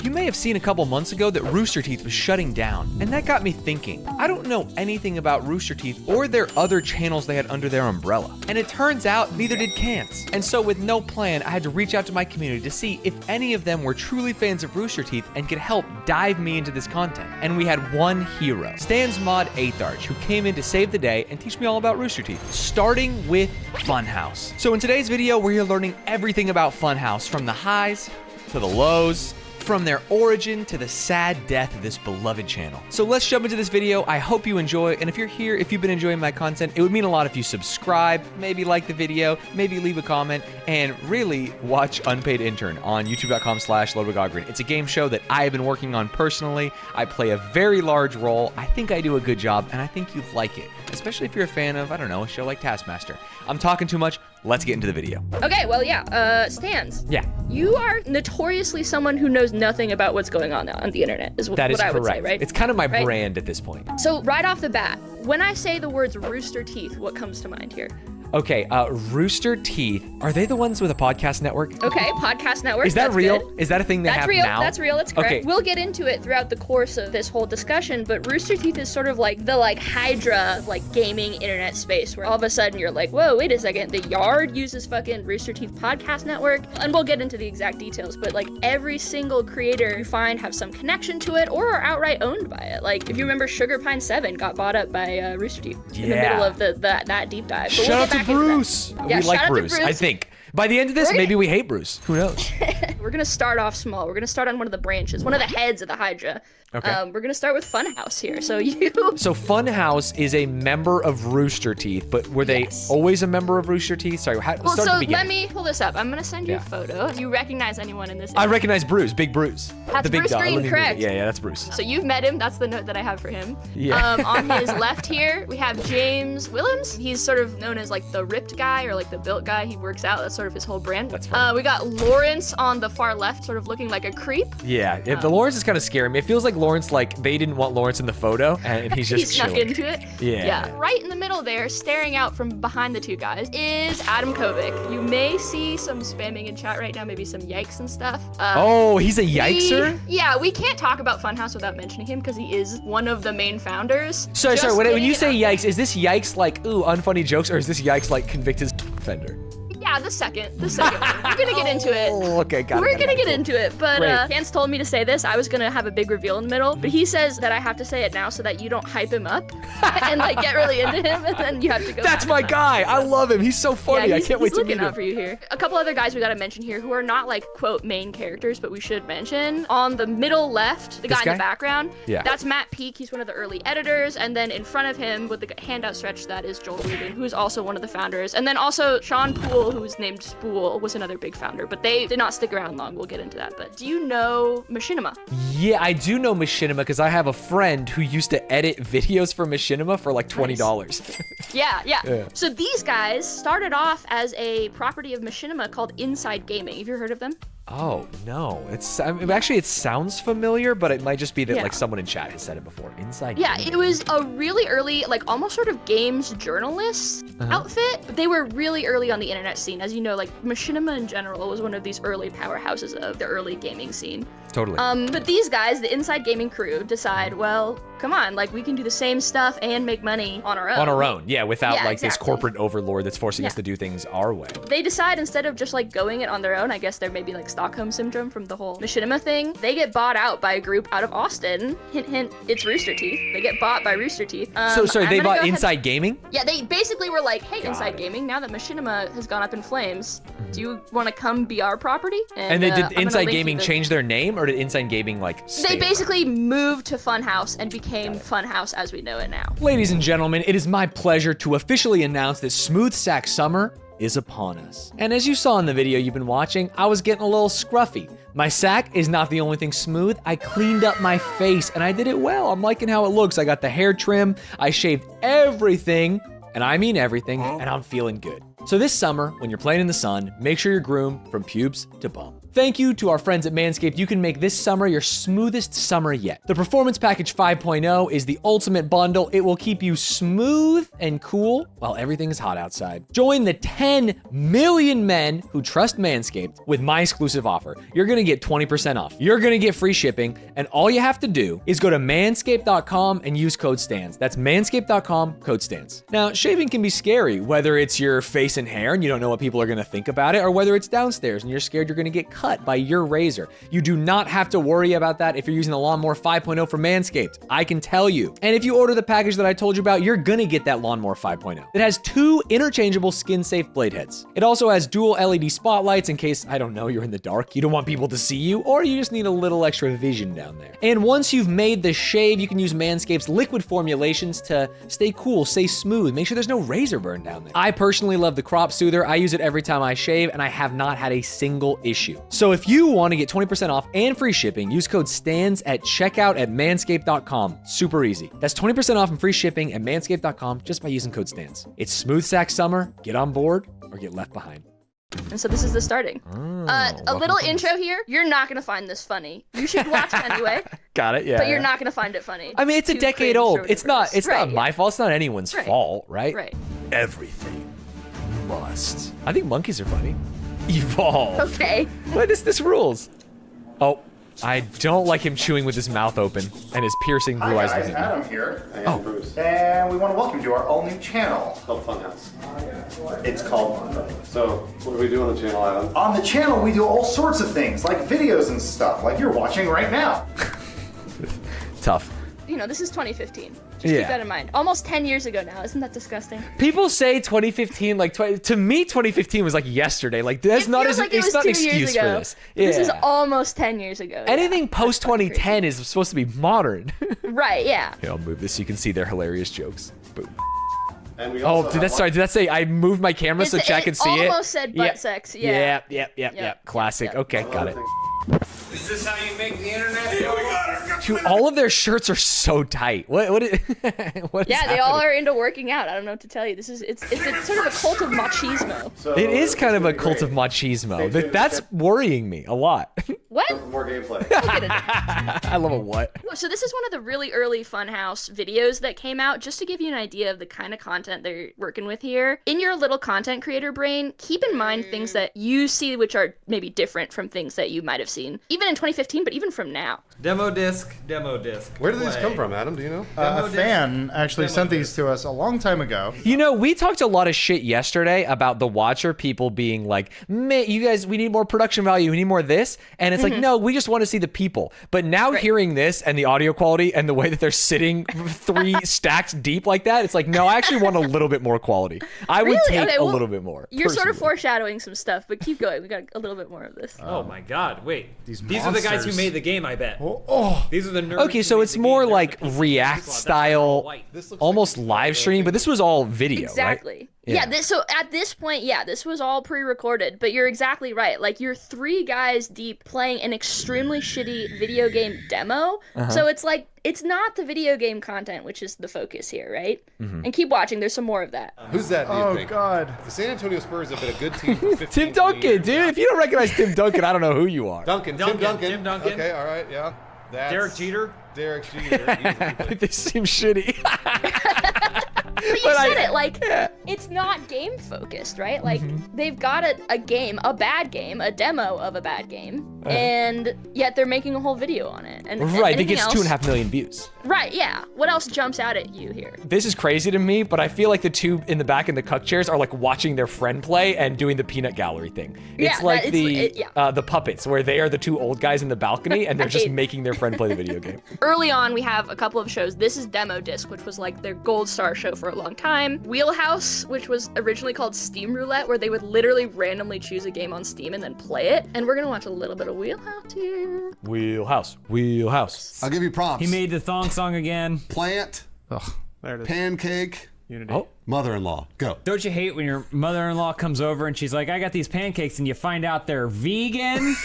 You may have seen a couple months ago that Rooster Teeth was shutting down, and that got me thinking. I don't know anything about Rooster Teeth or their other channels they had under their umbrella. And it turns out neither did Cans. And so with no plan, I had to reach out to my community to see if any of them were truly fans of Rooster Teeth and could help dive me into this content. And we had one hero, Stanz Mod 8th Arch, who came in to save the day and teach me all about Rooster Teeth, starting with Funhouse. So in today's video, we're here learning everything about Funhouse, from the highs to the lows, from their origin to the sad death of this beloved channel. So let's jump into this video. I hope you enjoy, and if you're here, if you've been enjoying my content, it would mean a lot if you subscribe, maybe like the video, maybe leave a comment, and really watch Unpaid Intern on youtube.com/LudwigAugren. It's a game show that I have been working on personally. I play a very large role. I think I do a good job, and I think you'd like it, especially if you're a fan of, I don't know, a show like Taskmaster. I'm talking too much. Let's get into the video. Okay, well, yeah, Stanz. Yeah. You are notoriously someone who knows nothing about what's going on the internet, is what I would say, right? It's kind of my brand at this point. So right off the bat, when I say the words Rooster Teeth, what comes to mind here? Okay, Rooster Teeth, are they the ones with a podcast network? Okay, podcast network. Is that real? Good. Is that a thing they have now? That's real, that's correct. Okay. We'll get into it throughout the course of this whole discussion, but Rooster Teeth is sort of like the Hydra, gaming internet space, where all of a sudden you're like, whoa, wait a second, the Yard uses fucking Rooster Teeth podcast network, and we'll get into the exact details, but every single creator you find have some connection to it or are outright owned by it. Like, if you remember, Sugar Pine 7 got bought up by Rooster Teeth in the middle of that deep dive. But Shout out to Bruce. Yeah, we like Bruce, I think. By the end of this, maybe we hate Bruce. Who knows? We're gonna start off small. We're gonna start on one of the branches, one of the heads of the Hydra. Okay. We're gonna start with Funhouse here. So Funhouse is a member of Rooster Teeth, but were they always a member of Rooster Teeth? Sorry, let's start at the beginning. Let me pull this up. I'm gonna send you a photo. Do you recognize anyone in this image? I recognize Bruce, Big Bruce. That's the big Bruce dog. Green, correct? Yeah, that's Bruce. So you've met him. That's the note that I have for him. Yeah. On his left here, we have James Willems. He's sort of known as the ripped guy or the built guy. He works out. That's sort of his whole brand. That's fun. We got Lawrence on the far left, sort of looking like a creep. Yeah, the Lawrence is kind of scaring me. It feels like Lawrence, they didn't want Lawrence in the photo, and he's just he snuck chilling. into it. Yeah. Right in the middle there, staring out from behind the two guys, is Adam Kovic. You may see some spamming in chat right now, maybe some yikes and stuff. Oh, he's a yikester? We can't talk about Funhouse without mentioning him because he is one of the main founders. Sorry, when you say yikes, is this yikes ooh, unfunny jokes, or is this yikes convicted offender? Yeah, the second one. We're gonna get into it. Oh, okay, got it. We're gonna get into it, but Chance told me to say this. I was gonna have a big reveal in the middle, but he says that I have to say it now so that you don't hype him up and get really into him, and then you have to go. That's my guy. I love him. He's so funny. I can't wait to meet him. He's looking out for you here. A couple other guys we gotta mention here who are not quote main characters, but we should mention. On the middle left, the guy in the background. Yeah. That's Matt Peak. He's one of the early editors, and then in front of him with the hand outstretched, that is Joel Rubin, who is also one of the founders, and then also Sean Poole, who's named Spool, was another big founder, but they did not stick around long. We'll get into that. But do you know Machinima? Yeah, I do know Machinima because I have a friend who used to edit videos for Machinima for $20. Yeah. So these guys started off as a property of Machinima called Inside Gaming. Have you heard of them? Oh, no. Actually, it sounds familiar, but it might just be that someone in chat has said it before. Inside Gaming. It was a really early, almost sort of games journalist outfit. But they were really early on the internet scene. As you know, Machinima in general was one of these early powerhouses of the early gaming scene. Totally. But these guys, the Inside Gaming crew, decide, well, come on, we can do the same stuff and make money on our own. On our own, yeah, without this corporate overlord that's forcing us to do things our way. They decide instead of just going it on their own, I guess there may be Stockholm syndrome from the whole Machinima thing. They get bought out by a group out of Austin. Hint, hint, it's Rooster Teeth. They get bought by Rooster Teeth. Sorry, they bought Inside Gaming? Yeah, they basically were like, hey, Inside Gaming, now that Machinima has gone up in flames, do you want to come be our property? And they did Inside Gaming change their name, or did Inside Gaming They basically moved to Funhouse and became Funhouse as we know it now. Ladies and gentlemen, it is my pleasure to officially announce that Smooth Sack Summer is upon us. And as you saw in the video you've been watching, I was getting a little scruffy. My sack is not the only thing smooth. I cleaned up my face and I did it well. I'm liking how it looks. I got the hair trim, I shaved everything, and I mean everything, and I'm feeling good. So this summer, when you're playing in the sun, make sure you're groomed from pubes to bum. Thank you to our friends at Manscaped. You can make this summer your smoothest summer yet. The Performance Package 5.0 is the ultimate bundle. It will keep you smooth and cool while everything is hot outside. Join the 10 million men who trust Manscaped with my exclusive offer. You're gonna get 20% off. You're gonna get free shipping, and all you have to do is go to manscaped.com and use code STANZ. That's manscaped.com, code STANZ. Now, shaving can be scary, whether it's your face and hair and you don't know what people are gonna think about it, or whether it's downstairs and you're scared you're gonna get cut by your razor. You do not have to worry about that if you're using the Lawnmower 5.0 from Manscaped. I can tell you. And if you order the package that I told you about, you're gonna get that Lawnmower 5.0. It has 2 interchangeable skin-safe blade heads. It also has dual LED spotlights in case, I don't know, you're in the dark, you don't want people to see you, or you just need a little extra vision down there. And once you've made the shave, you can use Manscaped's liquid formulations to stay cool, stay smooth, make sure there's no razor burn down there. I personally love the Crop Soother. I use it every time I shave, and I have not had a single issue. So if you want to get 20% off and free shipping, use code STANZ at checkout at manscaped.com. Super easy. That's 20% off and free shipping at manscaped.com just by using code STANZ. It's smooth sack summer. Get on board or get left behind. And so this is the starting. A little intro here. You're not gonna find this funny. You should watch it anyway. Got it, yeah. But you're not gonna find it funny. I mean, it's a Too decade cringe old. or It's not whatever. my fault. It's not anyone's fault, right? Right. Everything must. I think monkeys are funny. Evolve. Okay. But this rules. Oh, I don't like him chewing with his mouth open and his piercing blue eyes. Hi guys, looking at me. Adam here. Oh. Bruce. And we want to welcome you to our all-new channel. It's called Funhouse. It's called... So, what do we do on the channel, Adam? On the channel, we do all sorts of things, like videos and stuff, like you're watching right now. Tough. You know, this is 2015. Just Yeah. keep that in mind. Almost 10 years ago now. Isn't that disgusting? People say 2015, like, to me, 2015 was like yesterday. Like, that's It not, feels like it it's was not an 2 years excuse for ago. this. This is Yeah. almost 10 years ago. yeah. Anything post 2010 is supposed to be modern. Right, yeah. Here, I'll move this so you can see their hilarious jokes. Boom. And we Oh, also did that say I moved my camera so chat could see it? almost said butt sex, yeah. Yeah. Classic. yeah. Okay, got it. Is this how you make the internet? Yeah, we got her. Dude, all of their shirts are so tight. What is Yeah, they all are into working out. I don't know what to tell you. It's a sort of a cult of machismo. So, It is this kind of gonna a be cult great. of machismo. Stay tuned. That's worrying me a lot. What? For more gameplay. I love a what? So this is one of the really early Funhouse videos that came out, just to give you an idea of the kind of content they're working with here. In your little content creator brain, keep in mind things that you see which are maybe different from things that you might have seen, even in 2015, but even from now. Demo disc. Where did these come from, Adam? Do you know? A fan actually sent these to us a long time ago. You know, we talked a lot of shit yesterday about The Watcher, people being like, man, you guys, we need more production value, we need more this. And it's like, no, we just want to see the people. But now hearing this and the audio quality and the way that they're sitting 3 stacks deep like that, it's like, no, I actually want a little bit more quality. I would Really? take Okay, a well, little bit more. You're sort of personally. foreshadowing some stuff, but keep going. We got a little bit more of this. Oh my God! Wait, These are the guys who monsters. made the game. I bet. Oh, These are the nerds. Okay, who so made it's the more game. They're like the people React that's all style, white. This looks almost like live stream, but this was all video, Exactly. right? Yeah. So at this point, yeah, this was all pre-recorded, but you're exactly right. Like, you're 3 guys deep playing an extremely shitty video game demo. So it's like, it's not the video game content which is the focus here, right? And keep watching. There's some more of that. Who's that, do you oh think? God. The San Antonio Spurs have been a good team for 15 Tim Duncan, years. dude. If you don't recognize Tim Duncan, I don't know who you are. Tim Duncan. Duncan. Tim Duncan. Okay, all right, yeah. That's Derek Jeter. Derek Jeter. This seems shitty. But you said it, like, it's not game focused, right? Like, they've got a game, a bad game, a demo of a bad game, and yet they're making a whole video on it. And Right, it anything gets else, 2.5 million views. Right, yeah. What else jumps out at you here? This is crazy to me, but I feel like the 2 in the back in the cuck chairs are like watching their friend play and doing the peanut gallery thing. It's Yeah, like yeah. the puppets, where they are the 2 old guys in the balcony and they're just Right. making their friend play the video game. Early on, we have a couple of shows. This is Demo Disc, which was like their gold star show for a long time. Wheelhouse, which was originally called Steam Roulette, where they would literally randomly choose a game on Steam and then play it. And we're gonna watch a little bit of Wheelhouse here. Wheelhouse. I'll give you prompts. He made the thong song again. Plant, There it is. pancake, Unity. Oh, mother-in-law. Go. Don't you hate when your mother-in-law comes over and she's like, I got these pancakes, and you find out they're vegan?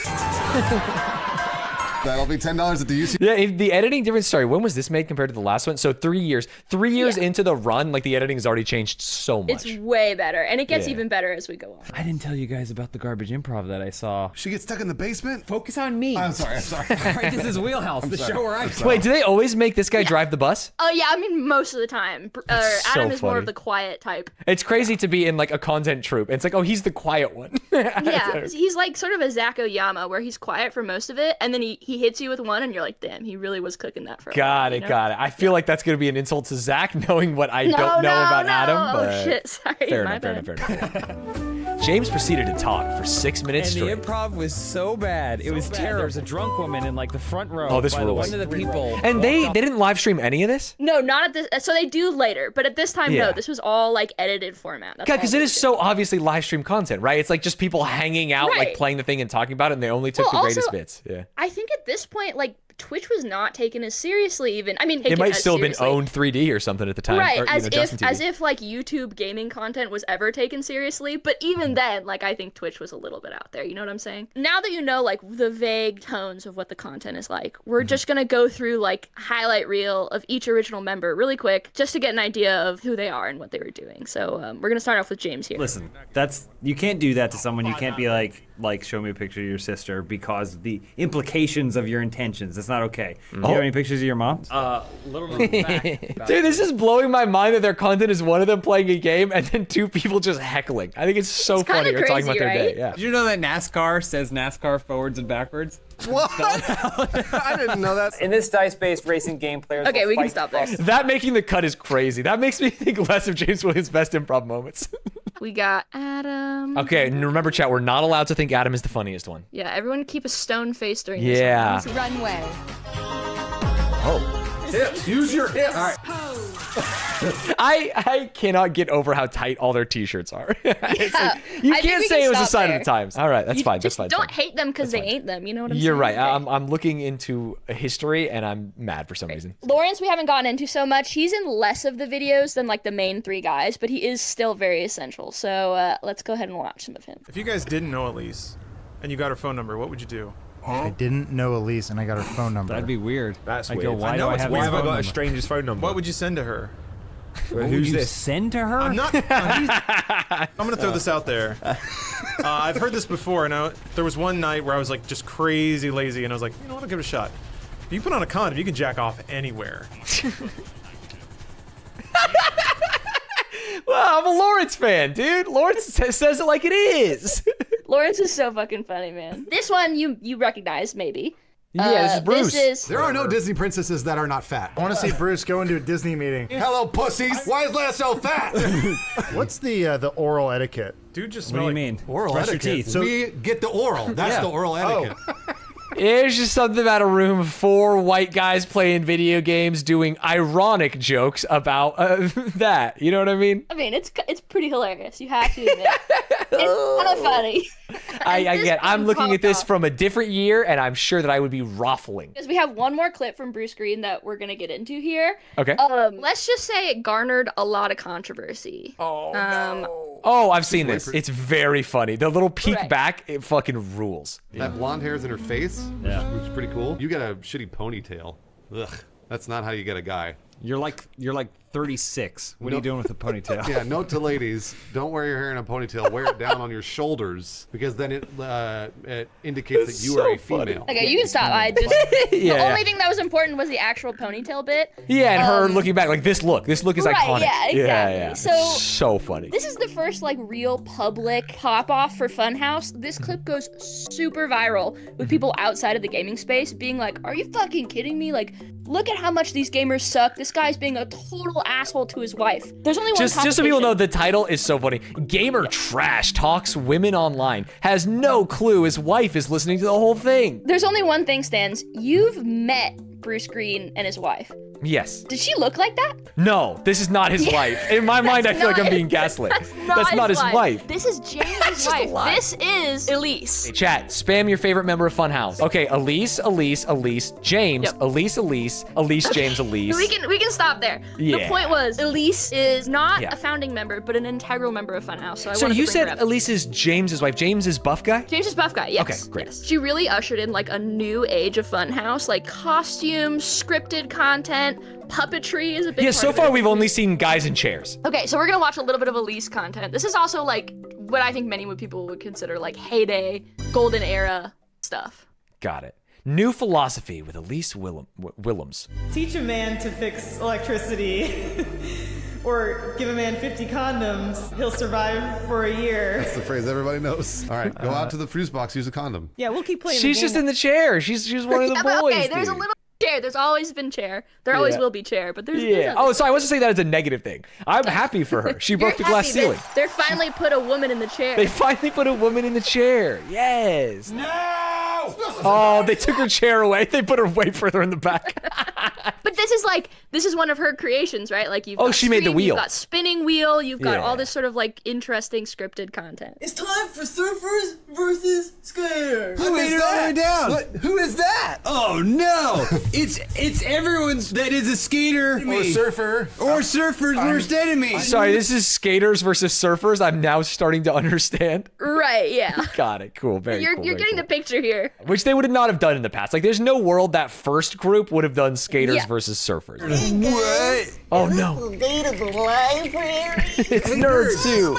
That'll be $10 at the UC. Yeah, the editing difference. Sorry, when was this made compared to the last one? So 3 years. 3 years into the run, like the editing has already changed so much. It's way better, and it gets even better as we go on. I didn't tell you guys about the garbage improv that I saw. She gets stuck in the basement? Focus on me. I'm sorry. Right, this is Wheelhouse, the show where I Wait, do they always make this guy drive the bus? Oh yeah, I mean most of the time. Adam is more of the quiet type. It's crazy to be in like a content troupe. It's like, oh, he's the quiet one. Yeah, he's like sort of a Zach Oyama, where he's quiet for most of it, and then he hits you with one, and you're like, damn, he really was cooking that for a while, Got it. I feel like that's going to be an insult to Zach, knowing what I don't know about Adam. But Oh shit, sorry. fair my enough. bad. James proceeded to talk for 6 minutes And straight. the improv was so bad. It was terrible. There was a drunk woman in like the front row. Oh, this by rules. one of the people. And they didn't live stream any of this? No, not at this. So they do later, but at this time, Yeah. no. This was all like edited format. That's God, all because they it is did. so obviously live stream content, right? It's like just people hanging out, like Right. playing the thing and talking about it, and they only took Well, the greatest also, bits. Yeah. I think at this point, like Twitch was not taken as seriously. Even I mean, It taken might as still have been seriously. owned 3D or something at the time. Right, or, Justin TV. as if like YouTube gaming content was ever taken seriously, but even then, like I think Twitch was a little bit out there, you know what I'm saying? Now that you know like the vague tones of what the content is like, we're just gonna go through like highlight reel of each original member really quick, just to get an idea of who they are and what they were doing. So we're gonna start off with James here. Listen, you can't do that to someone. You can't be like show me a picture of your sister, because the implications of your intentions. That's not okay. Do you have any pictures of your mom? Little known fact. Dude, this is blowing my mind that their content is one of them playing a game and then two people just heckling. I think it's so funny. kinda Or talking about crazy, their day. right? Yeah. Did you know that NASCAR says NASCAR forwards and backwards? What? I didn't know that. In this dice-based racing game, players Okay, will we can fight stop there. That making the cut is crazy. That makes me think less of James Williams' best improv moments. We got Adam. Okay, and remember, chat, we're not allowed to think Adam is the funniest one. Yeah, everyone keep a stone face during Yeah. this one. Runway. Hips. Use your hips. All right. I cannot get over how tight all their t-shirts are. It's like, you I think can't we say can it was a stop sign there. of the times. All right, that's You fine. That's just fine. don't hate them because they ain't them. You know what I'm saying? You're right. Okay. I'm looking into a history and I'm mad for some reason. Lawrence, we haven't gotten into so much. He's in less of the videos than like the main three guys, but he is still very essential. So let's go ahead and watch some of him. If you guys didn't know Elise and you got her phone number, what would you do? I didn't know Elise and I got her phone number. That'd be weird. That's I'd weird. go, why I do know I it's have weird. his Why have I phone got a number? stranger's phone number? What would you send to her? What would Who's you this? send to her? I'm not. I'm gonna throw this out there. I've heard this before, and there was one night where I was like just crazy lazy, and I was like, you know what, I'll give it a shot. If you put on a condom, you can jack off anywhere. Well, I'm a Lawrence fan, dude. Lawrence says it like it is. Lawrence is so fucking funny, man. This one you recognize maybe. Yeah, this is Bruce. This is There are no Disney princesses that are not fat. I want to see Bruce go into a Disney meeting. Hello, pussies. Why is Lana so fat? What's the oral etiquette? Dude, just What do smell you like mean? Oral Brush etiquette. your teeth. So- We get the oral. That's the oral etiquette. It's just something about a room of 4 white guys playing video games doing ironic jokes about that. You know what I mean? I mean, it's pretty hilarious. You have to admit. It's kind of funny. I'm looking at this from a different year, and I'm sure that I would be ruffling. Because we have one more clip from Bruce Green that we're gonna get into here. Okay. Let's just say it garnered a lot of controversy. Oh, I've seen this. It's very funny. The little peek Right. back, it fucking rules. That blonde hair's in her face. Yeah. Which is pretty cool. You got a shitty ponytail. Ugh. That's not how you get a guy. You're like 36. What are you doing with a ponytail? Yeah, note to ladies, don't wear your hair in a ponytail. Wear it down on your shoulders, because then it indicates that you are a female. Okay, you can stop. I just the Yeah. only thing that was important was the actual ponytail bit. Yeah, and her looking back, like this look is Right, iconic. yeah, exactly. Yeah. So- It's so funny. This is the first like real public pop off for Funhouse. This clip goes super viral with people outside of the gaming space being like, "Are you fucking kidding me? Like, look at how much these gamers suck. This guy's being a total asshole to his wife." There's only one Just so people competition. know, the title is so funny. Gamer Trash talks women online. Has no clue his wife is listening to the whole thing. There's only one thing, Stanz. You've met Bruce Green and his wife. Yes. Did she look like that? No, this is not his wife. In my mind, I feel like I'm being gaslit. That's not his wife. This is James' just a wife. lie. This is Elise. Hey, chat, spam your favorite member of Funhouse. Okay, Elise, James, Yep. Elise, James, Elise. We we can stop there. Yeah. The point was, Elise is not a founding member, but an integral member of Funhouse. So So wanted you to bring her said up. Elise is James's wife. James is buff guy? James is buff guy, yes. Okay, great. Yes. She really ushered in like a new age of Funhouse, like costumes, scripted content, puppetry is a big Yeah, part so of far it. we've only seen guys in chairs. Okay, so we're gonna watch a little bit of Elise content. This is also like what I think many people would consider like heyday, golden era stuff. Got it. New philosophy with Elise Willems. Teach a man to fix electricity. Or give a man 50 condoms, he'll survive for a year. That's the phrase everybody knows. All right, go out to the fuse box, use a condom. Yeah, we'll keep playing She's the game. just in the chair. She's one of the Yeah, but boys. okay, there's a dude. little chair. There's always been chair. There always will be chair, but there's Yeah. Oh, so I wasn't saying that as a negative thing. I'm happy for her. She broke the glass ceiling. They're finally put a woman in the chair. They finally put a woman in the chair. Yes. No! Oh, they took her chair away. They put her way further in the back. But this is one of her creators, right? Like you've Oh, got she made the Stream, wheel. You've got spinning wheel. You've got Yeah. all this sort of like interesting scripted content. It's time for surfers versus skaters. Who is that? What? Who is that? Oh no! it's everyone that is a skater Or surfer. or surfer's worst enemy. Sorry, this is skaters versus surfers. I'm now starting to understand. Right? Yeah. Got it. Cool. Very You're cool. you're very getting cool. the picture here. Which they would not have done in the past. Like, there's no world that first group would have done skaters Yeah. versus surfers. What? Oh no. Go to the library. It's nerds too.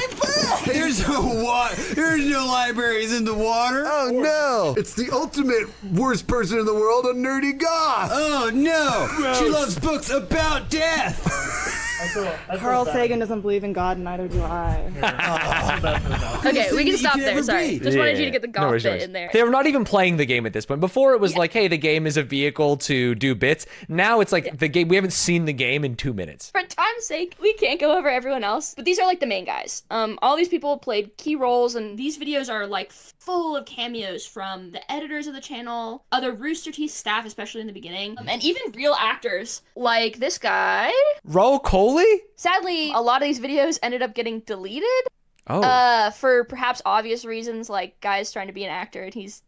There's no libraries in the water. Oh no! It's the ultimate worst person in the world, a nerdy goth! Oh no! She loves books about death. Carl Sagan doesn't believe in God, and neither do I. Okay, we can stop could there. ever Sorry, be. just wanted you to get the No golf worries, no bit worries. in there. They're not even playing the game at this point. Before it was like, hey, the game is a vehicle to do bits. Now it's like the game. We haven't seen the game in 2 minutes. For time's sake, we can't go over everyone else, but these are like the main guys. All these people played key roles, and these videos are like full of cameos from the editors of the channel, other Rooster Teeth staff, especially in the beginning, and even real actors like this guy. Raul Coley? Sadly, a lot of these videos ended up getting deleted. Oh. For perhaps obvious reasons, like guys trying to be an actor, and he's,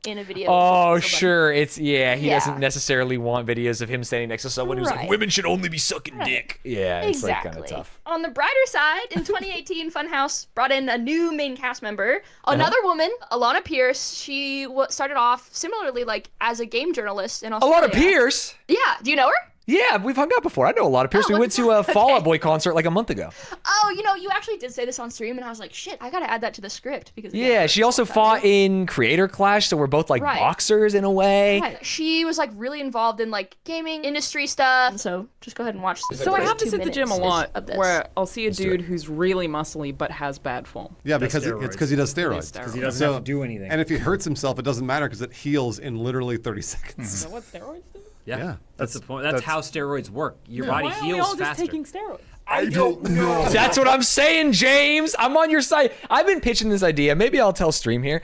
in a video. Oh, sure. He Yeah. doesn't necessarily want videos of him standing next to someone who's like, Right. women should only be sucking dick. Yeah, it's like kind of tough. On the brighter side, in 2018, Funhouse brought in a new main cast member, another woman, Alana Pierce. She started off similarly, like as a game journalist in Australia. Alana Pierce? Yeah, do you know her? Yeah, we've hung out before. I know a lot of Pierce. Oh, We went to a Fall Out Boy concert like a month ago. Oh, you actually did say this on stream, and I was like, shit, I gotta add that to the script because Yeah, she also fought in Creator Clash, so we're both like Right. boxers in a way. Right. She was like really involved in like gaming industry stuff. So just go ahead and watch. So I have this at the gym a lot, of this. where I'll see a do dude it. who's really muscly but has bad form. Yeah, because it's because he does steroids. Because he doesn't have to do anything. And if he hurts himself, it doesn't matter because it heals in literally 30 seconds. So what steroids do? Yeah, that's the point. That's how steroids work. Your Why body are we heals all just faster. taking steroids? I don't know. That's what I'm saying, James. I'm on your side. I've been pitching this idea. Maybe I'll tell Stream here.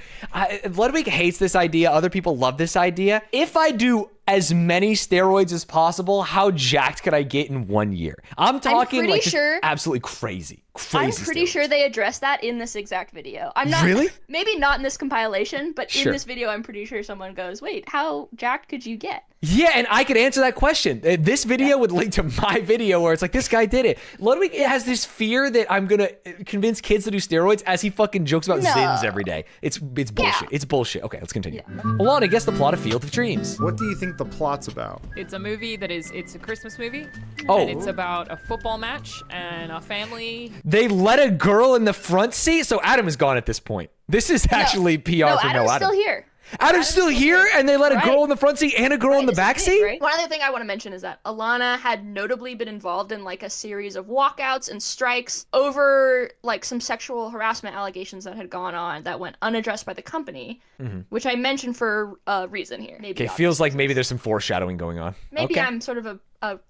Ludwig hates this idea. Other people love this idea. If I do as many steroids as possible, how jacked could I get in 1 year? I'm talking pretty like just sure- absolutely crazy. I'm Crazy. pretty sure they addressed that in this exact video. I'm not Really? Maybe not in this compilation, but Sure. in this video, I'm pretty sure someone goes, "Wait, how jacked could you get?" Yeah, and I could answer that question. This video would link to my video where it's like, this guy did it. Ludwig has this fear that I'm going to convince kids to do steroids as he fucking jokes about No. Zins every day. It's bullshit. It's bullshit. Okay, let's continue. Alana, guess the plot of Field of Dreams. What do you think the plot's about? It's a movie it's a Christmas movie. Oh. And it's about a football match and a family. They let a girl in the front seat? So Adam is gone at this point. This is actually PR No, for Adam's no Adam. still here. Adam's still here, and they let a Right. girl in the front seat and a girl in the This is back big, seat? right? One other thing I want to mention is that Alana had notably been involved in like a series of walkouts and strikes over like some sexual harassment allegations that had gone on that went unaddressed by the company, which I mentioned for a reason here. Maybe Okay, feels like maybe there's some foreshadowing going on. maybe Okay. I'm sort of a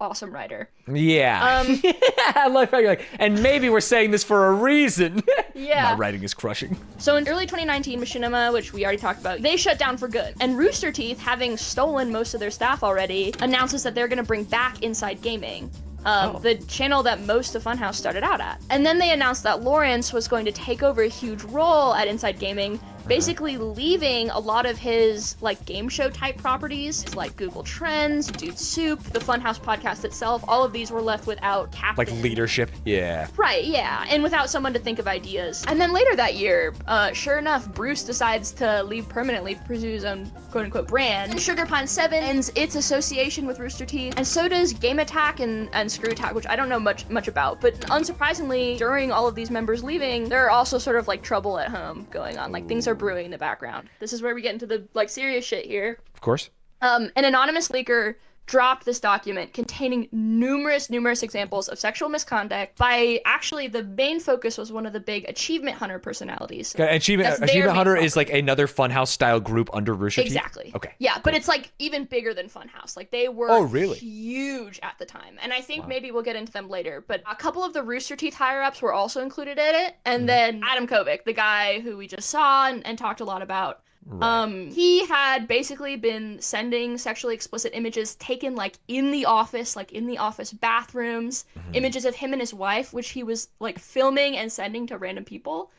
awesome writer. Yeah. I like how you're like, and maybe we're saying this for a reason. Yeah. My writing is crushing. So in early 2019, Machinima, which we already talked about, they shut down for good. And Rooster Teeth, having stolen most of their staff already, announces that they're going to bring back Inside Gaming. The channel that most of Funhouse started out at. And then they announced that Lawrence was going to take over a huge role at Inside Gaming basically leaving a lot of his like game show type properties like Google Trends, Dude Soup, the Funhouse podcast itself. All of these were left without captain. Like leadership, yeah. Right, yeah, and without someone to think of ideas. And then later that year, sure enough, Bruce decides to leave permanently, pursue his own quote-unquote brand. And Sugar Pine 7 ends its association with Rooster Teeth, and so does Game Attack and Screw Attack, which I don't know much about. But unsurprisingly, during all of these members leaving, there are also sort of like trouble at home going on. Like things are brewing in the background. This is where we get into the like serious shit here. Of course. An anonymous leaker dropped this document containing numerous examples of sexual misconduct by actually the main focus was one of the big Achievement Hunter personalities. Okay, Achievement Hunter is like another Funhouse style group under Rooster Teeth? Exactly. Okay. Yeah, but it's like even bigger than Funhouse. Like they were really? huge at the time. And I think maybe we'll get into them later, but a couple of the Rooster Teeth higher-ups were also included in it. And then Adam Kovic, the guy who we just saw and talked a lot about, he had basically been sending sexually explicit images taken like in the office bathrooms, images of him and his wife, which he was like filming and sending to random people.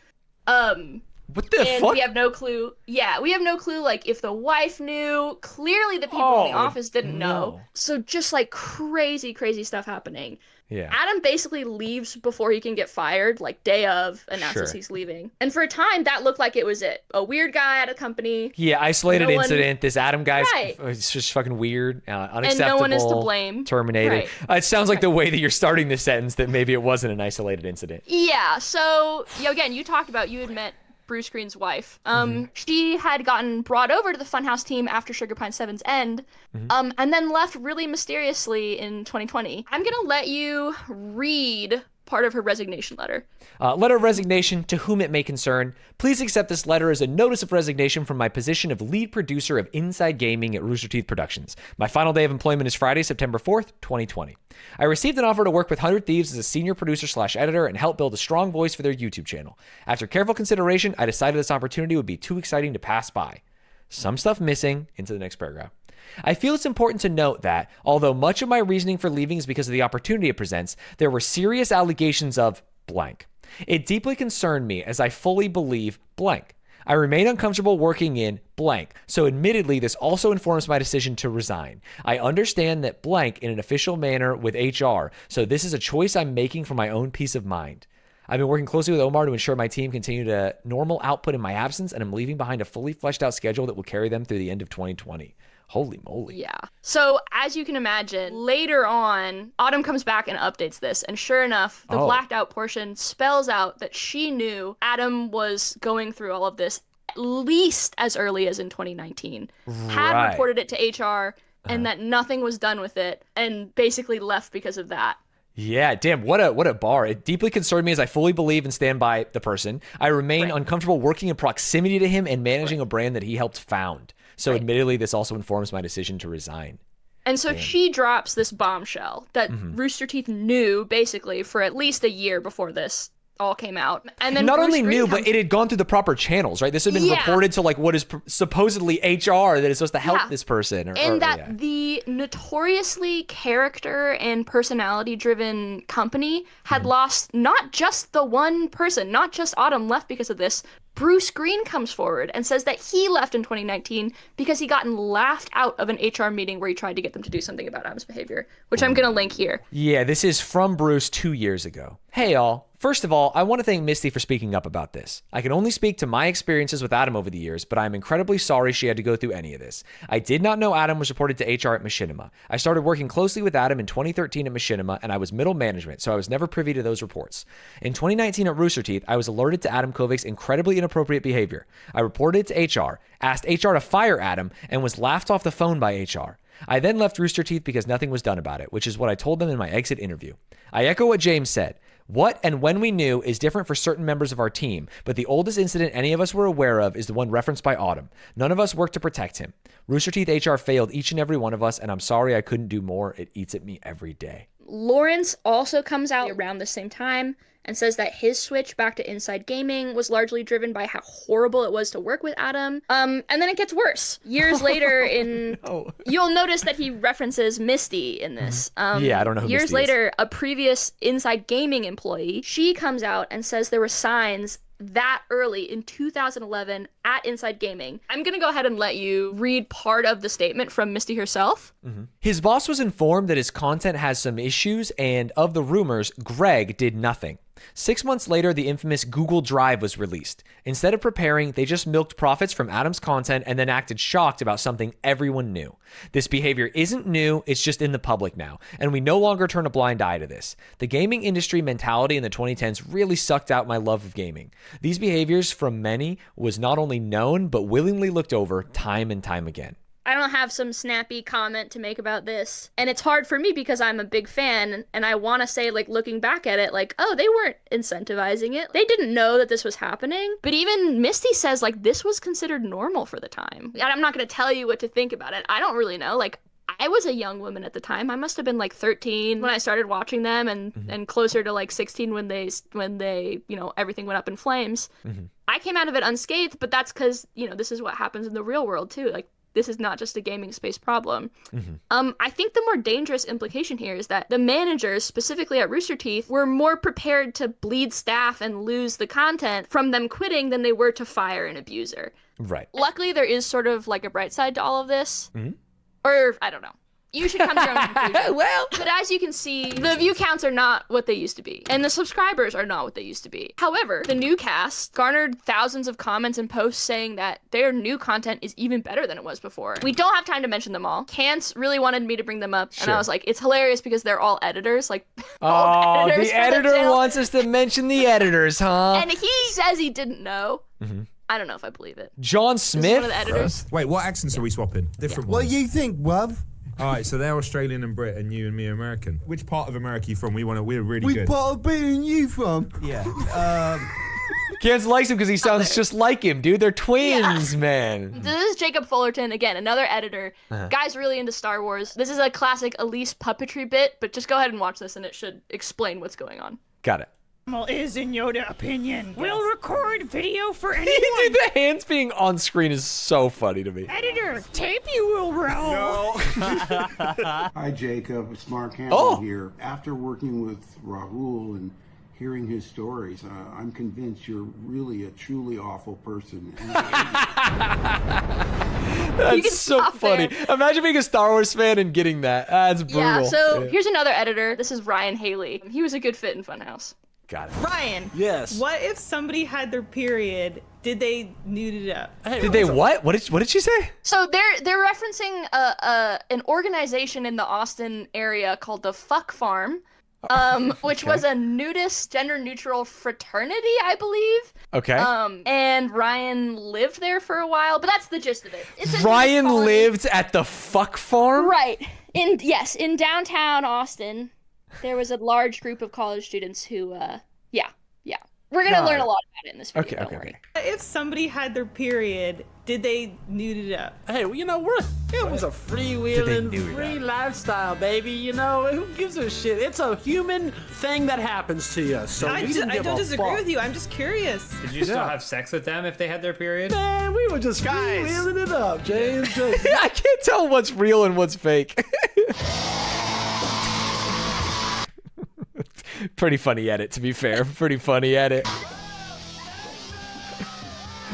What the fuck? We have no clue. Yeah, we have no clue like if the wife knew. Clearly the people in the office didn't know. So just like crazy stuff happening. Yeah. Adam basically leaves before he can get fired, like day of, announces he's leaving. And for a time, that looked like it was it. A weird guy at a company. Yeah, isolated incident. This Adam guy's it's just fucking weird, unacceptable. And no one is to blame. Terminated. It sounds like the way that you're starting this sentence that maybe it wasn't an isolated incident. Yeah, so, again, you had met Bruce Green's wife. She had gotten brought over to the Funhouse team after Sugar Pine 7's end, and then left really mysteriously in 2020. I'm gonna let you read part of her resignation letter. Letter of resignation, to whom it may concern. Please accept this letter as a notice of resignation from my position of lead producer of Inside Gaming at Rooster Teeth Productions. My final day of employment is Friday, September 4th, 2020. I received an offer to work with 100 Thieves as a senior producer/editor and help build a strong voice for their YouTube channel. After careful consideration, I decided this opportunity would be too exciting to pass by. Some stuff missing into the next paragraph. I feel it's important to note that, although much of my reasoning for leaving is because of the opportunity it presents, there were serious allegations of blank. It deeply concerned me as I fully believe blank. I remain uncomfortable working in blank, so admittedly this also informs my decision to resign. I understand that blank in an official manner with HR, so this is a choice I'm making for my own peace of mind. I've been working closely with Omar to ensure my team continue to normal output in my absence, and I'm leaving behind a fully fleshed out schedule that will carry them through the end of 2020. Holy moly. Yeah. So as you can imagine, later on, Autumn comes back and updates this. And sure enough, the blacked out portion spells out that she knew Adam was going through all of this at least as early as in 2019. Had reported it to HR and that nothing was done with it and basically left because of that. Yeah, damn, what a bar. It deeply concerned me as I fully believe and stand by the person. I remain uncomfortable working in proximity to him and managing a brand that he helped found. So admittedly, this also informs my decision to resign. And so she drops this bombshell that Rooster Teeth knew basically for at least a year before this all came out. And then not Bruce only Green knew, but it had gone through the proper channels, right? This had been reported to like what is supposedly HR that is supposed to help this person. The notoriously character and personality driven company had lost not just the one person, not just Autumn left because of this. Bruce Green comes forward and says that he left in 2019 because he gotten laughed out of an HR meeting where he tried to get them to do something about Adam's behavior, which I'm going to link here. Yeah, this is from Bruce 2 years ago. Hey, y'all. First of all, I want to thank Misty for speaking up about this. I can only speak to my experiences with Adam over the years, but I'm incredibly sorry she had to go through any of this. I did not know Adam was reported to HR at Machinima. I started working closely with Adam in 2013 at Machinima, and I was middle management, so I was never privy to those reports. In 2019 at Rooster Teeth, I was alerted to Adam Kovic's incredibly inappropriate behavior. I reported it to HR, asked HR to fire Adam, and was laughed off the phone by HR. I then left Rooster Teeth because nothing was done about it, which is what I told them in my exit interview. I echo what James said. What and when we knew is different for certain members of our team, but the oldest incident any of us were aware of is the one referenced by Autumn. None of us worked to protect him. Rooster Teeth HR failed each and every one of us, and I'm sorry I couldn't do more. It eats at me every day. Lawrence also comes out around the same time and says that his switch back to Inside Gaming was largely driven by how horrible it was to work with Adam. And then it gets worse. Years later you'll notice that he references Misty in this. Yeah, I don't know who Years Misty later, a previous Inside Gaming employee, she comes out and says there were signs that early in 2011 at Inside Gaming. I'm gonna go ahead and let you read part of the statement from Misty herself. His boss was informed that his content has some issues, and of the rumors, Greg did nothing. 6 months later, the infamous Google Drive was released. Instead of preparing, they just milked profits from Adam's content and then acted shocked about something everyone knew. This behavior isn't new, it's just in the public now, and we no longer turn a blind eye to this. The gaming industry mentality in the 2010s really sucked out my love of gaming. These behaviors from many was not only known, but willingly looked over time and time again. I don't have some snappy comment to make about this. And it's hard for me because I'm a big fan and I want to say, like, looking back at it, like, oh, they weren't incentivizing it. They didn't know that this was happening. But even Misty says, like, this was considered normal for the time. And I'm not going to tell you what to think about it. I don't really know. Like, I was a young woman at the time. I must have been like 13 when I started watching them and closer to like 16 when they, you know, everything went up in flames. I came out of it unscathed, but that's because, you know, this is what happens in the real world too. Like, this is not just a gaming space problem. I think the more dangerous implication here is that the managers, specifically at Rooster Teeth, were more prepared to bleed staff and lose the content from them quitting than they were to fire an abuser. Right. Luckily, there is sort of like a bright side to all of this. Or, I don't know. You should come to your own conclusion. Well, but as you can see, the view counts are not what they used to be, and the subscribers are not what they used to be. However, the new cast garnered thousands of comments and posts saying that their new content is even better than it was before. We don't have time to mention them all. Kance really wanted me to bring them up, and I was like, it's hilarious because they're all editors. Like, oh, the editor wants us to mention the editors, huh? And he says he didn't know. I don't know if I believe it. John This is Smith? one of the editors. Wait, what accents are we swapping? Different What ones. do you think, bruv? All right, so they're Australian and Brit, and you and me are American. Which part of America are you from? We're really Which good. part of Britain are you from? Yeah. Kance likes him because he sounds just like him, dude. They're twins, man. This is Jacob Fullerton, again, another editor. Guy's really into Star Wars. This is a classic Elise puppetry bit, but just go ahead and watch this and it should explain what's going on. Got it. Is, in Yoda opinion, will record video for anyone. Dude, the hands being on screen is so funny to me. Editor, tape you will roll. No. Hi, Jacob. It's Mark Hamill here. After working with Rahul and hearing his stories, I'm convinced you're really a truly awful person. That's so funny. Imagine being a Star Wars fan and getting that. That's brutal. Yeah, so here's another editor. This is Ryan Haley. He was a good fit in Funhouse. Got it. Ryan. Yes. What if somebody had their period? Did they nude it up? Did they what? What did she say? So they're referencing an organization in the Austin area called the Fuck Farm, which was a nudist, gender-neutral fraternity, I believe. Okay. And Ryan lived there for a while, but that's the gist of it. It's a Ryan nudist colony. lived at the Fuck Farm? Right. In downtown Austin, there was a large group of college students who, yeah. We're gonna learn a lot about it in this video. Okay. What if somebody had their period? Did they nude it up? Hey, well, you know, it was a freewheeling, free lifestyle, baby. You know, who gives a shit? It's a human thing that happens to you. So I don't disagree with you. I'm just curious. Did you still have sex with them if they had their period? Man, we were just freewheeling it up, James. I can't tell what's real and what's fake. Pretty funny edit, to be fair. Pretty funny edit.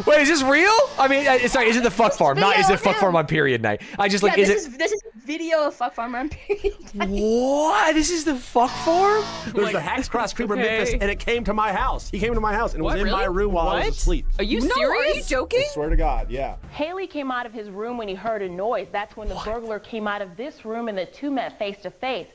Wait, is this real? I mean, sorry, is it the Fuck Farm? Not is it Fuck Farm on period night? I just like, this is a video of Fuck Farm on period night. What? This is the Fuck Farm? It was the Hacks Cross Creeper Memphis, and it came to my house. He came to my house, and it was in my room while I was asleep. Are you serious? Are you joking? I swear to God, yeah. Haley came out of his room when he heard a noise. That's when the burglar came out of this room and the two met face to face.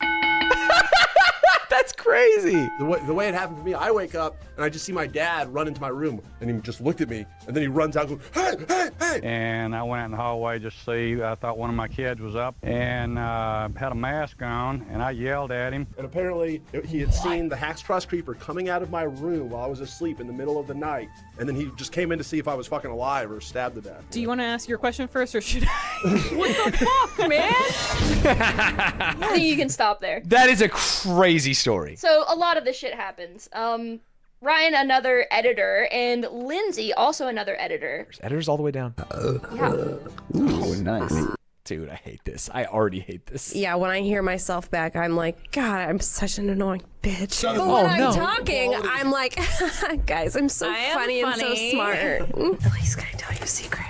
That's crazy. The way it happened to me, I wake up and I just see my dad run into my room and he just looked at me and then he runs out and goes, hey. And I went out in the hallway just to see. I thought one of my kids was up and had a mask on and I yelled at him. And apparently he had seen the Hacks Cross Creeper coming out of my room while I was asleep in the middle of the night. And then he just came in to see if I was fucking alive or stabbed to death. Do you want to ask your question first or should I? What the fuck, man? I think you can stop there. That is a crazy story. So a lot of this shit happens. Ryan, another editor, and Lindsay, also another editor. There's editors all the way down. Yeah. Ooh, nice. dude, I hate this. I already hate this. Yeah, when I hear myself back, I'm like, God, I'm such an annoying bitch. But Oh, when no. I'm talking, I'm like, guys, I'm so funny and so smart. Elise, can I tell you a secret?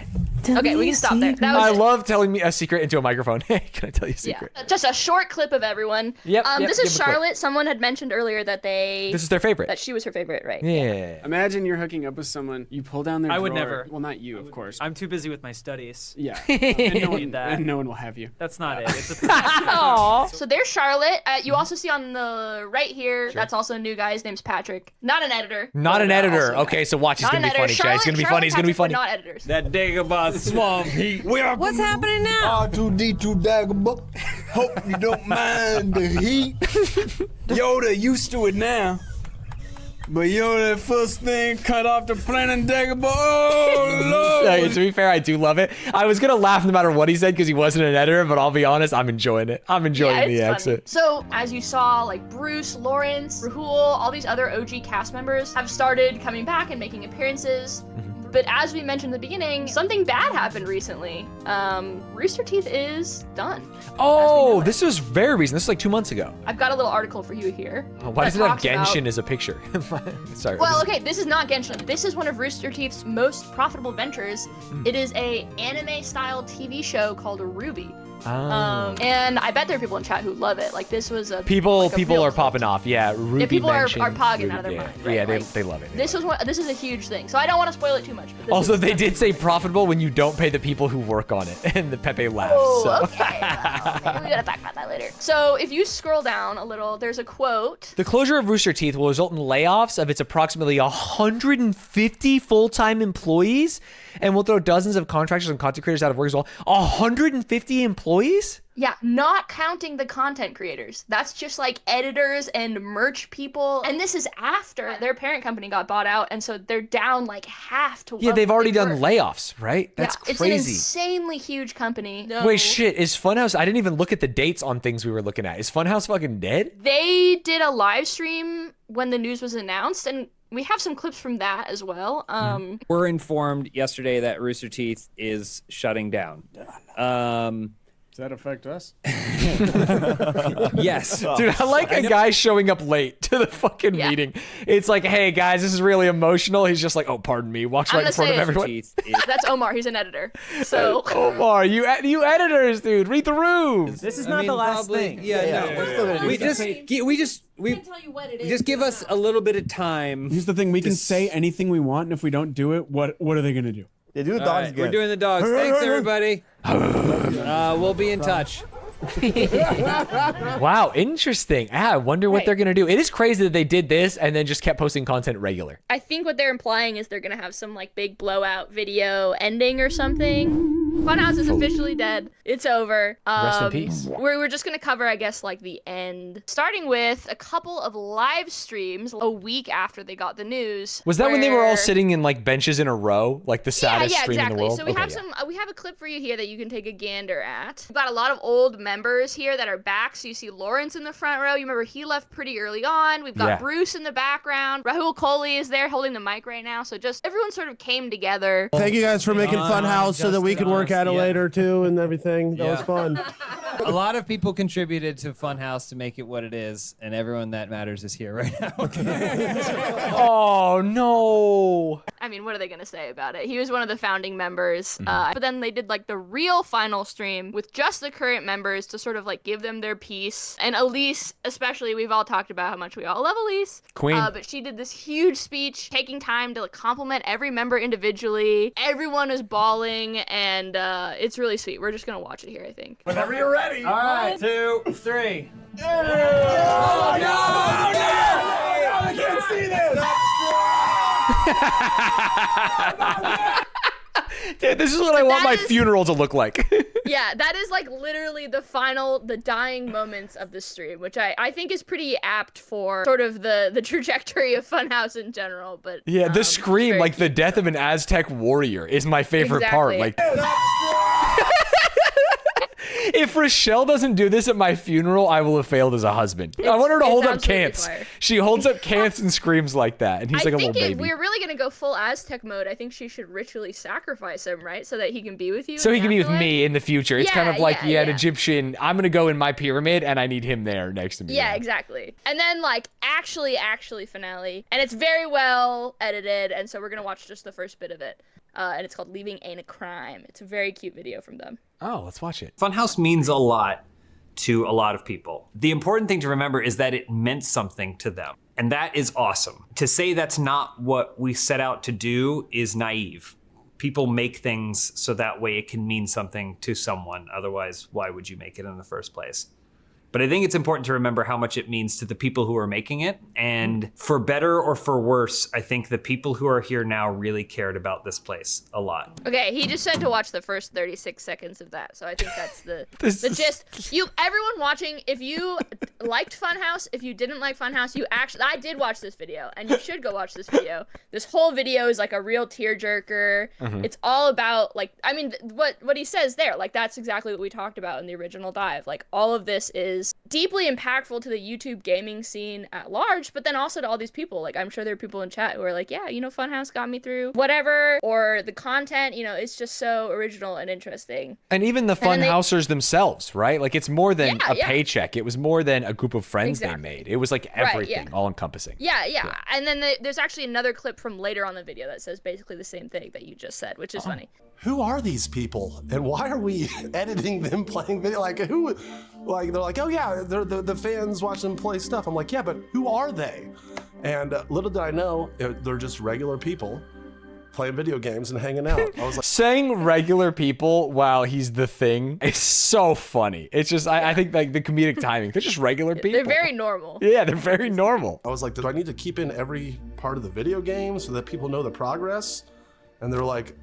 Okay, we can stop there. That was I it. love telling me a secret into a microphone. Hey, can I tell you a secret? Yeah. Just a short clip of everyone. Yep, This yep, is give a clip. Charlotte. Someone had mentioned earlier that This is their favorite. That she was her favorite, right? Yeah. Imagine you're hooking up with someone, you pull down their I would drawer. never. Well, not you, of course. I'm too busy with my studies. Yeah. that. And no one will have you. That's not it. It's a Aww. So there's Charlotte. You also see on the right here, that's also a new guy. His name's Patrick. Not an editor. Not an editor. also- Okay, so watch. He's Not going to an be funny, editor. Chad. He's going to be funny. He's going to be funny. Not editors. That Dagobah swamp heat. What's happening now? R2D2 Dagobah. Hope you don't mind the heat. Yoda used to it now. But Yoda first thing cut off the planet Dagobah. Oh, Lord. Yeah, to be fair, I do love it. I was going to laugh no matter what he said because he wasn't an editor, but I'll be honest, I'm enjoying it. I'm enjoying the funny. accent. So, as you saw, like Bruce, Lawrence, Rahul, all these other OG cast members have started coming back and making appearances. But as we mentioned in the beginning, something bad happened recently. Rooster Teeth is done. Oh, this was very recent. This is like 2 months ago. I've got a little article for you here. Why that does it have talks about- Genshin as a picture? Sorry. Well, okay, this is not Genshin. This is one of Rooster Teeth's most profitable ventures. It is a anime-style TV show called Ruby. And I bet there are people in chat who love it. Like this was a People like a real are popping off. Yeah, Ruby people are mentioned pogging Ruby, out of their yeah. mind, right? Yeah, Like, they love it. This is a huge thing. So I don't want to spoil it too much. But this Also, is they did say profitable when you don't pay the people who work on it, and the Pepe laughs. Oh, so. okay. Well, okay. We gotta talk about that later. So if you scroll down a little, there's a quote. The closure of Rooster Teeth will result in layoffs of its approximately 150 full-time employees, and will throw dozens of contractors and content creators out of work as well. 150 employees? Yeah, not counting the content creators. That's just like editors and merch people. And this is after their parent company got bought out, and so they're down like half to Yeah, what they've already they done were. layoffs, right? That's It's an crazy. insanely huge company. Wait, shit, is Funhouse... I didn't even look at the dates on things we were looking at. Is Funhouse fucking dead? They did a live stream when the news was announced, and we have some clips from that as well. We're informed yesterday that Rooster Teeth is shutting down. Does that affect us? Yes. Dude, I like a guy showing up late to the fucking meeting. It's like, hey, guys, this is really emotional. He's just like, oh, pardon me. Walks I'm right in gonna front of say everyone. That's Omar. He's an editor. So Omar, you editors, dude, read the rooms. This is not the last thing. We just give us a little bit of time. Here's the thing: we can say anything we want, and if we don't do it, what are they gonna do? They do the All dogs right, again. we're doing the dogs. Thanks, everybody. We'll be in touch. Wow, interesting. I wonder what Right. they're gonna do. It is crazy that they did this and then just kept posting content regular. I think what they're implying is they're gonna have some like big blowout video ending or something. Funhouse is officially dead. It's over. Rest in peace. We're just gonna cover, I guess, like the end, starting with a couple of live streams a week after they got the news. Was that when they were all where- sitting in like benches in a row, like the saddest stream exactly. in the world? So we Okay, have yeah. we have a clip for you here that you can take a gander at. We've got a lot of old members here that are back. So you see Lawrence in the front row. You remember he left pretty early on. We've got Yeah. Bruce in the background. Rahul Kohli is there holding the mic right now. So just everyone sort of came together. Thank you guys for making Funhouse so that we could work at it later too and everything. That was fun. A lot of people contributed to Funhouse to make it what it is, and everyone that matters is here right now. Oh no! I mean, what are they gonna say about it? He was one of the founding members. But then they did like the real final stream with just the current members to sort of like give them their piece. And Elise, especially, we've all talked about how much we all love Elise. Queen. But she did this huge speech, taking time to like, compliment every member individually. Everyone is bawling, and it's really sweet. We're just gonna watch it here, I think. Whenever you're ready. All right, 2, 3. Oh, no! I can't see this! Dude, this is what I want my funeral to look like. Yeah, that is like literally the dying moments of the stream, which I think is pretty apt for sort of the trajectory of Funhouse in general. But Yeah, the scream, like the death of an Aztec warrior, is my favorite part. Exactly. Like, If Rochelle doesn't do this at my funeral, I will have failed as a husband. I want her to hold up cants. She holds up cants and screams like that, and he's like a little baby. If we're really gonna go full Aztec mode, I think she should ritually sacrifice him, right, so that he can be with you. So he can be with me in the future. It's kind of like an Egyptian. I'm gonna go in my pyramid, and I need him there next to me. Yeah, exactly. And then like actually finale, and it's very well edited, and so we're gonna watch just the first bit of it. And it's called Leaving Ain't a Crime. It's a very cute video from them. Oh, let's watch it. Funhouse means a lot to a lot of people. The important thing to remember is that it meant something to them. And that is awesome. To say that's not what we set out to do is naive. People make things so that way it can mean something to someone. Otherwise, why would you make it in the first place? But I think it's important to remember how much it means to the people who are making it. And for better or for worse, I think the people who are here now really cared about this place a lot. Okay, he just said to watch the first 36 seconds of that. So I think that's the gist. Everyone watching, if you liked Funhouse, if you didn't like Funhouse, I did watch this video, and you should go watch this video. This whole video is like a real tearjerker. It's all about what he says there. Like that's exactly what we talked about in the original dive. Like all of this is deeply impactful to the YouTube gaming scene at large, but then also to all these people. Like I'm sure there are people in chat who are like, yeah, Funhouse got me through whatever, or the content, it's just so original and interesting. And even the Funhousers themselves, right? Like it's more than a paycheck. It was more than a group of friends they made. It was like everything, all encompassing. Yeah. And then there's actually another clip from later on the video that says basically the same thing that you just said, which is funny. Who are these people, and why are we editing them playing video? Like who? Like they're like, oh yeah, they're the fans watch them play stuff. I'm like, yeah, but who are they? And little did I know, they're just regular people playing video games and hanging out. I was like, saying regular people while he's the thing is so funny. It's just I think like the comedic timing. They're just regular people. They're very normal. Yeah, they're very normal. I was like, do I need to keep in every part of the video game so that people know the progress? And they're like,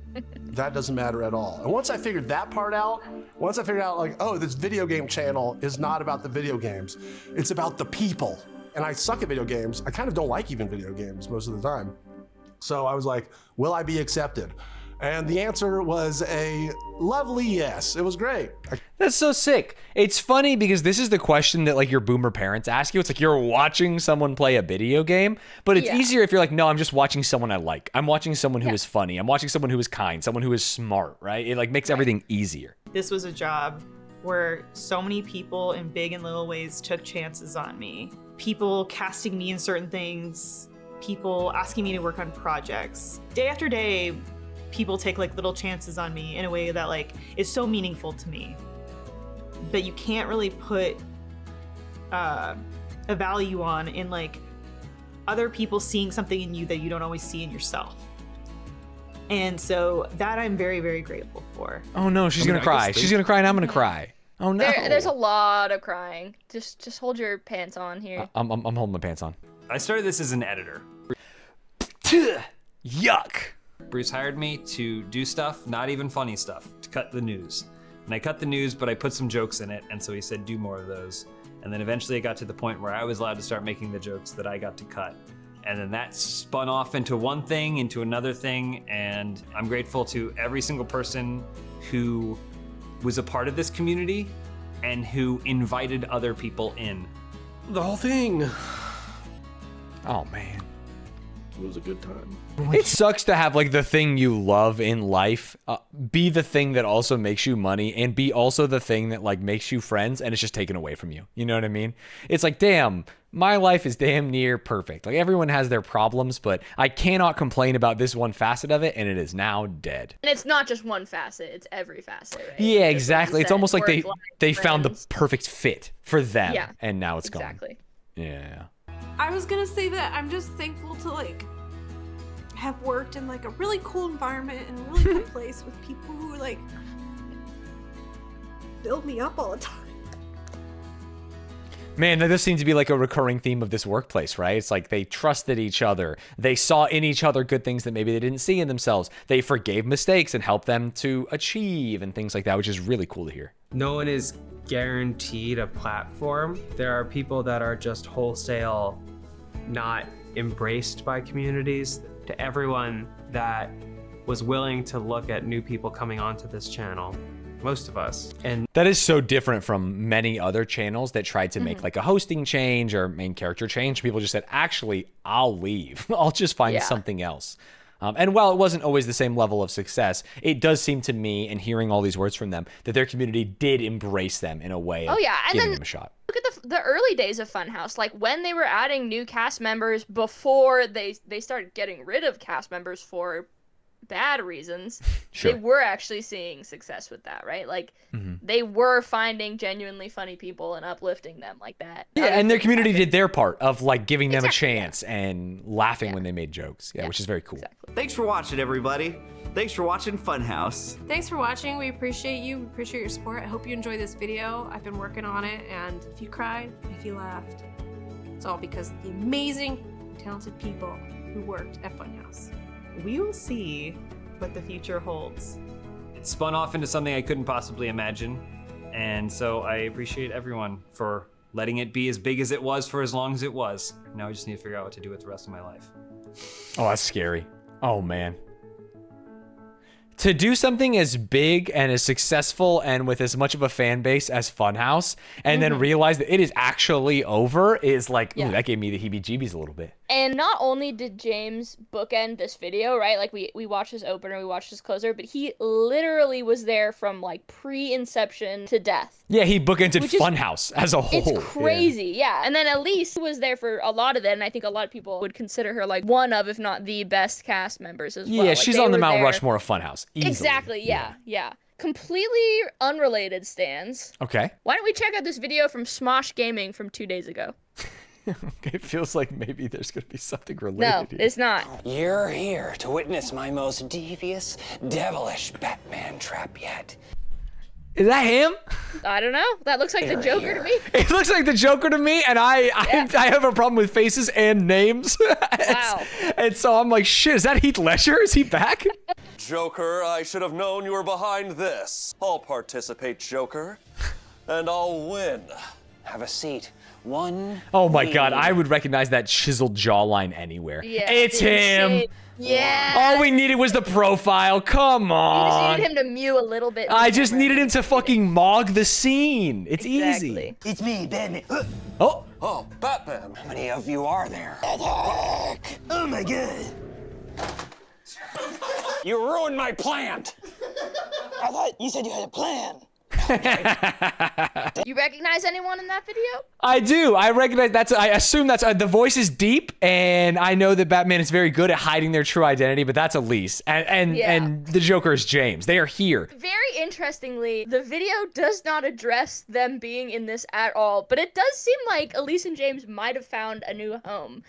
that doesn't matter at all. And once I figured that part out, like, oh, this video game channel is not about the video games. It's about the people. And I suck at video games. I kind of don't like even video games most of the time. So I was like, will I be accepted? And the answer was a lovely yes. It was great. That's so sick. It's funny because this is the question that like your boomer parents ask you. It's like you're watching someone play a video game, but it's easier if you're like, no, I'm just watching someone I like. I'm watching someone who is funny. I'm watching someone who is kind, someone who is smart, right? It like makes everything easier. This was a job where so many people in big and little ways took chances on me. People casting me in certain things, people asking me to work on projects. Day after day, people take like little chances on me in a way that like is so meaningful to me. But you can't really put a value on in like other people seeing something in you that you don't always see in yourself. And so that I'm very, very grateful for. Oh no, she's gonna cry. She's gonna cry and I'm gonna cry. Oh no. There's a lot of crying. Just hold your pants on here. I'm holding my pants on. I started this as an editor. Yuck. Bruce hired me to do stuff, not even funny stuff, to cut the news. And I cut the news, but I put some jokes in it, and so he said, do more of those. And then eventually it got to the point where I was allowed to start making the jokes that I got to cut. And then that spun off into one thing, into another thing, and I'm grateful to every single person who was a part of this community and who invited other people in. The whole thing. Oh man. It was a good time. It sucks to have like the thing you love in life be the thing that also makes you money and be also the thing that like makes you friends and it's just taken away from you. You know what I mean? It's like, damn, my life is damn near perfect. Like everyone has their problems, but I cannot complain about this one facet of it and it is now dead. And it's not just one facet, it's every facet, right? Yeah, exactly. It's almost like they found the perfect fit for them and now it's gone. Exactly. Yeah. I was gonna say that I'm just thankful to like have worked in like a really cool environment and a really cool place with people who like build me up all the time. Man, that does seem to be like a recurring theme of this workplace, right? It's like they trusted each other. They saw in each other good things that maybe they didn't see in themselves. They forgave mistakes and helped them to achieve and things like that, which is really cool to hear. No one is guaranteed a platform. There are people that are just wholesale not embraced by communities. To everyone that was willing to look at new people coming onto this channel, most of us. And that is so different from many other channels that tried to make like a hosting change or main character change. People just said, actually, I'll leave. I'll just find something else. And while it wasn't always the same level of success, it does seem to me, and hearing all these words from them, that their community did embrace them in a way of giving them a shot. Look at the early days of Funhouse, like when they were adding new cast members before they started getting rid of cast members for bad reasons. They were actually seeing success with that, right? Like they were finding genuinely funny people and uplifting them like that. Yeah, and their community did their part of like giving them a chance and laughing when they made jokes. Yeah, which is very cool. Thanks for watching, everybody. Thanks for watching Funhouse. Thanks for watching. We appreciate you. We appreciate your support. I hope you enjoyed this video. I've been working on it, and if you cried, if you laughed, it's all because of the amazing, talented people who worked at Funhouse. We will see what the future holds. It spun off into something I couldn't possibly imagine. And so I appreciate everyone for letting it be as big as it was for as long as it was. Now I just need to figure out what to do with the rest of my life. Oh, that's scary. Oh, man. To do something as big and as successful and with as much of a fan base as Funhouse, and then realize that it is actually over is like, ooh, that gave me the heebie-jeebies a little bit. And not only did James bookend this video, right? Like we watched his opener, we watched his closer, but he literally was there from like pre-inception to death. Yeah, he bookended Funhouse as a whole. It's crazy, yeah. And then Elise was there for a lot of it, and I think a lot of people would consider her like one of, if not the best cast members as well. Yeah, Like, she's they on the were Mount there. Rushmore of Funhouse. Easily. Exactly, yeah. Completely unrelated, Stanz. Okay. Why don't we check out this video from Smosh Gaming from 2 days ago? It feels like maybe there's going to be something related No, here. it's not. You're here to witness my most devious, devilish Batman trap yet. Is that him? I don't know. That looks like the Joker to me. It looks like the Joker to me, and I have a problem with faces and names. Wow. And so I'm like, shit, is that Heath Ledger? Is he back? Joker, I should have known you were behind this. I'll participate, Joker, and I'll win. Have a seat. One. Oh my God, I would recognize that chiseled jawline anywhere. Yeah, it's him. insane. Yeah. All we needed was the profile. Come You just on. needed him to mew a little bit. I just needed him to fucking mog the scene. It's easy. It's me, Batman. Oh. Oh, Batman. How many of you are there? Oh my God. You ruined my plant. I thought you said you had a plan. You recognize anyone in that video? I do. I recognize I assume that's the voice is deep, and I know that Batman is very good at hiding their true identity, but that's Elise, and the Joker is James. They are here. Very interestingly, the video does not address them being in this at all, but it does seem like Elise and James might have found a new home.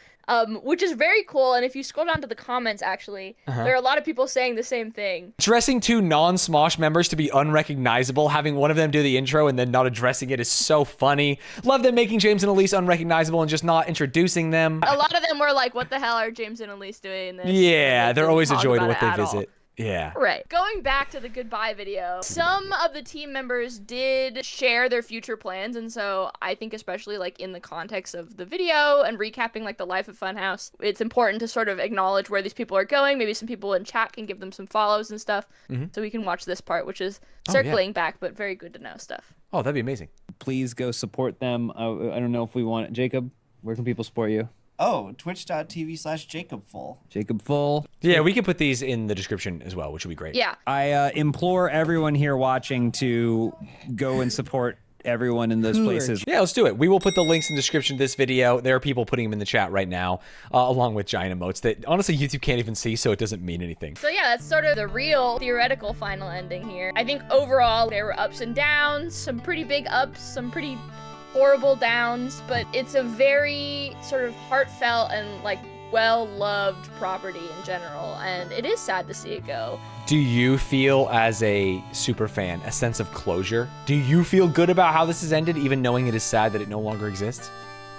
Which is very cool, and if you scroll down to the comments, actually, there are a lot of people saying the same thing. Dressing two non-Smosh members to be unrecognizable, having one of them do the intro and then not addressing it is so funny. Love them making James and Elise unrecognizable and just not introducing them. A lot of them were like, what the hell are James and Elise doing in this? Yeah, And they're didn't always a talk joy to about what it they at all. visit. Yeah. Right. Going back to the goodbye video, some of the team members did share their future plans, and so I think especially like in the context of the video and recapping like the life of Funhouse, it's important to sort of acknowledge where these people are going. Maybe some people in chat can give them some follows and stuff, so we can watch this part, which is circling back, but very good to know stuff. Oh, that'd be amazing. Please go support them. I don't know if we want Jacob. Where can people support you? Oh, twitch.tv/JacobFull. Jacob Full. Yeah, we can put these in the description as well, which would be great. Yeah. I implore everyone here watching to go and support everyone in those places. Yeah, let's do it. We will put the links in the description of this video. There are people putting them in the chat right now, along with giant emotes that honestly YouTube can't even see, so it doesn't mean anything. So yeah, that's sort of the real theoretical final ending here. I think overall there were ups and downs, some pretty big ups, some pretty horrible downs, but it's a very sort of heartfelt and like well-loved property in general, and it is sad to see it go. Do you feel, as a super fan, a sense of closure? Do you feel good about how this has ended, even knowing it is sad that it no longer exists?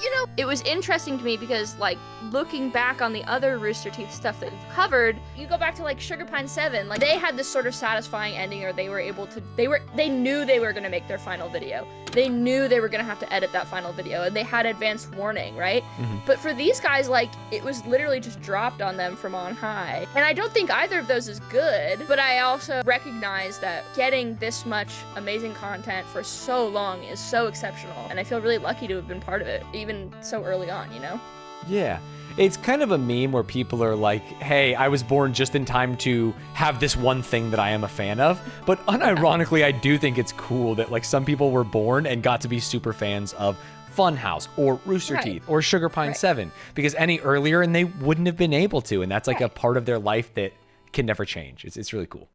You know, it was interesting to me because, like, looking back on the other Rooster Teeth stuff that we've covered, you go back to, like, Sugar Pine 7, like, they had this sort of satisfying ending, or they were able to, they knew they were gonna make their final video. They knew they were gonna have to edit that final video, and they had advanced warning, right? But for these guys, like, it was literally just dropped on them from on high. And I don't think either of those is good, but I also recognize that getting this much amazing content for so long is so exceptional, and I feel really lucky to have been part of it, even so early on, you know? Yeah. It's kind of a meme where people are like, hey, I was born just in time to have this one thing that I am a fan of. But unironically, I do think it's cool that like some people were born and got to be super fans of Funhouse or Rooster Teeth or Sugar Pine 7 because any earlier and they wouldn't have been able to. And that's like a part of their life that can never change. It's really cool.